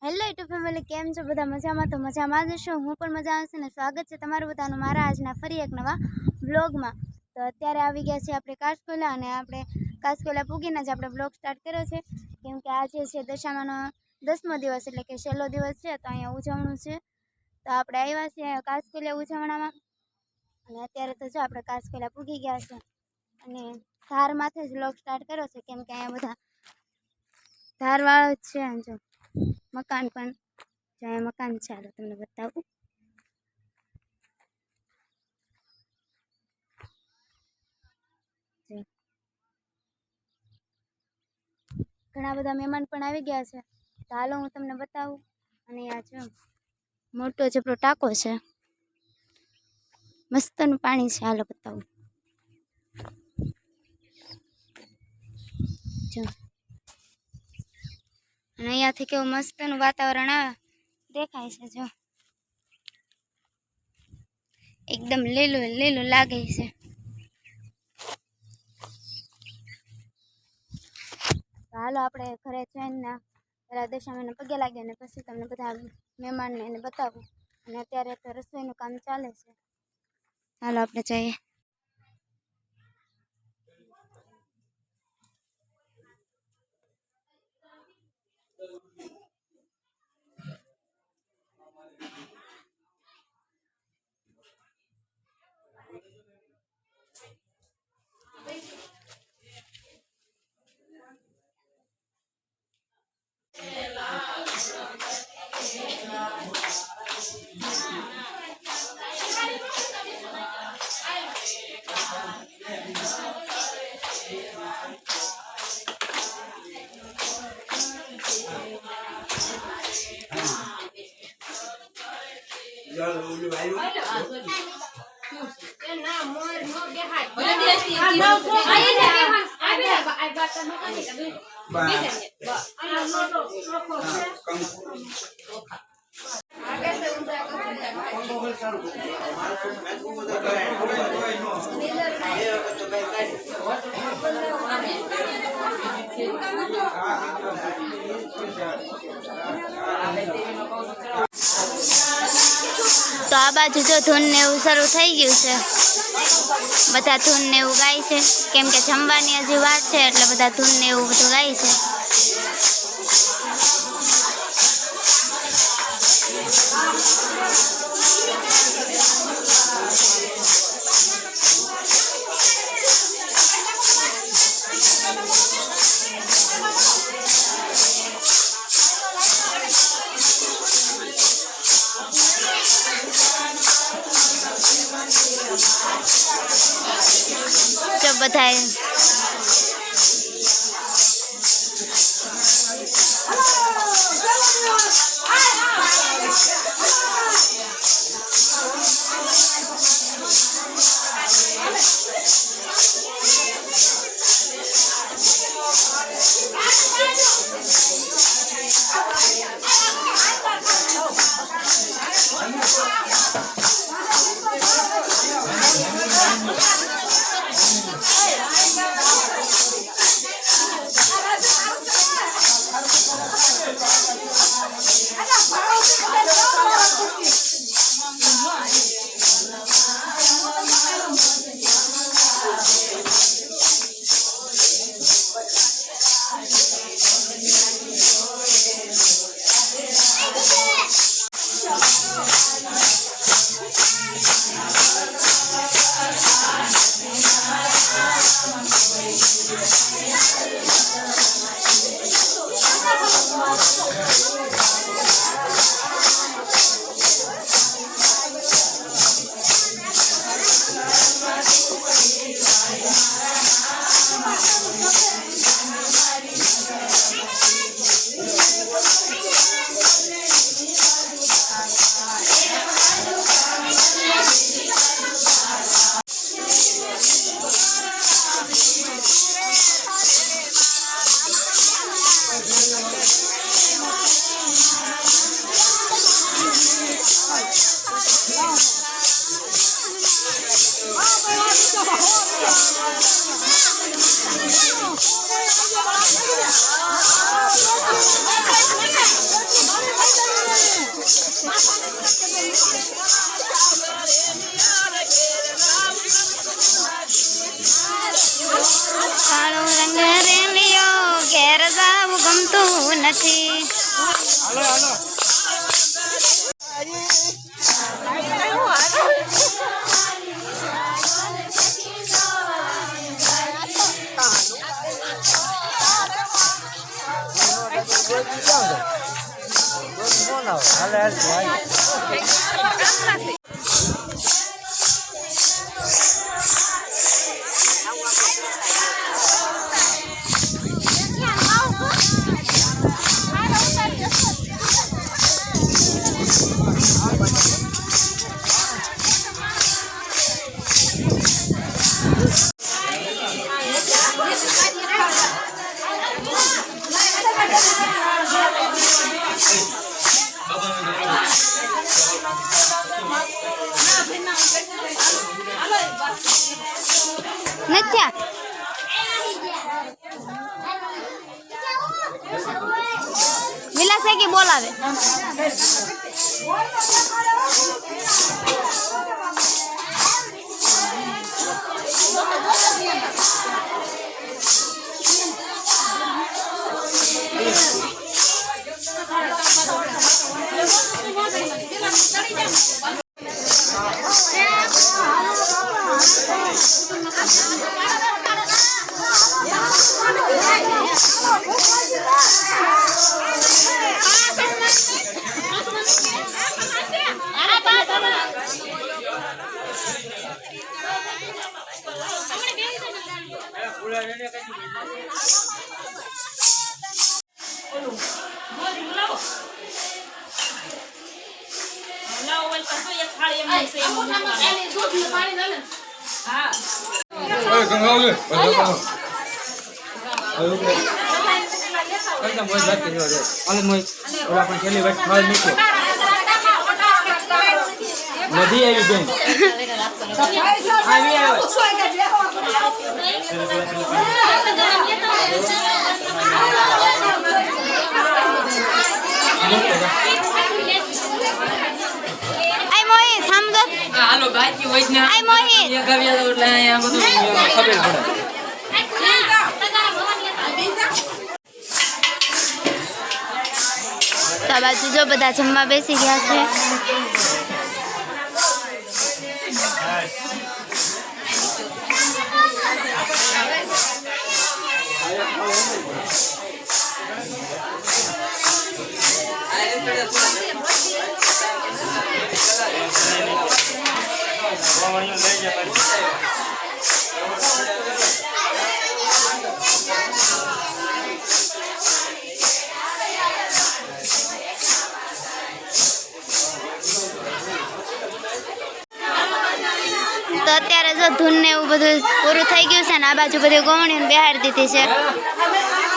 Hello YouTube family, કેમ છો બધા? મજામાં? તો મજામાં જ હશો. હું પણ મજામાં છું ને સ્વાગત છે તમારું બધાનું મારા આજના ફરી એક નવા વ્લોગમાં. તો અત્યારે આવી ગયા છે આપણે કાસકોલા, અને આપણે કાસકોલા પૂગીને જ આપણે વ્લોગ સ્ટાર્ટ કર્યો છે, કેમ કે આજે છે દશામાનો 10મો દિવસ, એટલે કે છેલ્લો દિવસ છે. તો અહીંયા ઉજવણું છે, તો આપણે આવ્યા છીએ કાસકોલા ઉજવણામાં. અને અત્યારે તો જો આપણે કાસકોલા પૂગી ગયા છે, અને ધારમાંથી જ વ્લોગ સ્ટાર્ટ કર્યો છે, કેમ કે અહીંયા બધા ધારવાળો જ છે. જો મકાન પણ જ્યાં મકાન છે, ચાલો તમને બતાવું. ઘણા બધા મહેમાન પણ આવી ગયા છે, તો હાલો હું તમને બતાવું. અને આ જો મોટો જબરો ટાંકો છે, મસ્તનું પાણી છે, હાલો બતાવું. જો અને અહીંયાથી કેવું મસ્તનું વાતાવરણ આવે દેખાય છે. જો એકદમ લીલું લીલું લાગે છે. હાલો આપણે ઘરે જઈને પેલા દશામાને પગે લાગીએ, અને પછી તમને બધા મહેમાનને એને બતાવું. અને અત્યારે તો રસોઈનું કામ ચાલે છે. હાલો આપણે જઈએ. તો આ બાજુ જો ધૂન ને એવું શરૂ થઈ ગયું છે, બધા ધૂન ને એવું ગાય છે, કેમ કે જમવાની હજી વાત છે, એટલે બધા ધૂન ને એવું બધું ગાય છે. જો બધાય જવું ગમતું નથી. નથી વિલાસ કે બોલાવે. હાલો બાકી હોય ને આય મોહિત એ ગવ્યા તો એટલે આ બધું ખબર પડે. તો આ બાજુ જો બધા જમવા બેસી ગયા છે. તો અત્યારે જો ધૂન ને એવું બધું પૂરું થઈ ગયું છે ને આ બાજુ બધી ગવણીઓ બેહાડી દીધી છે.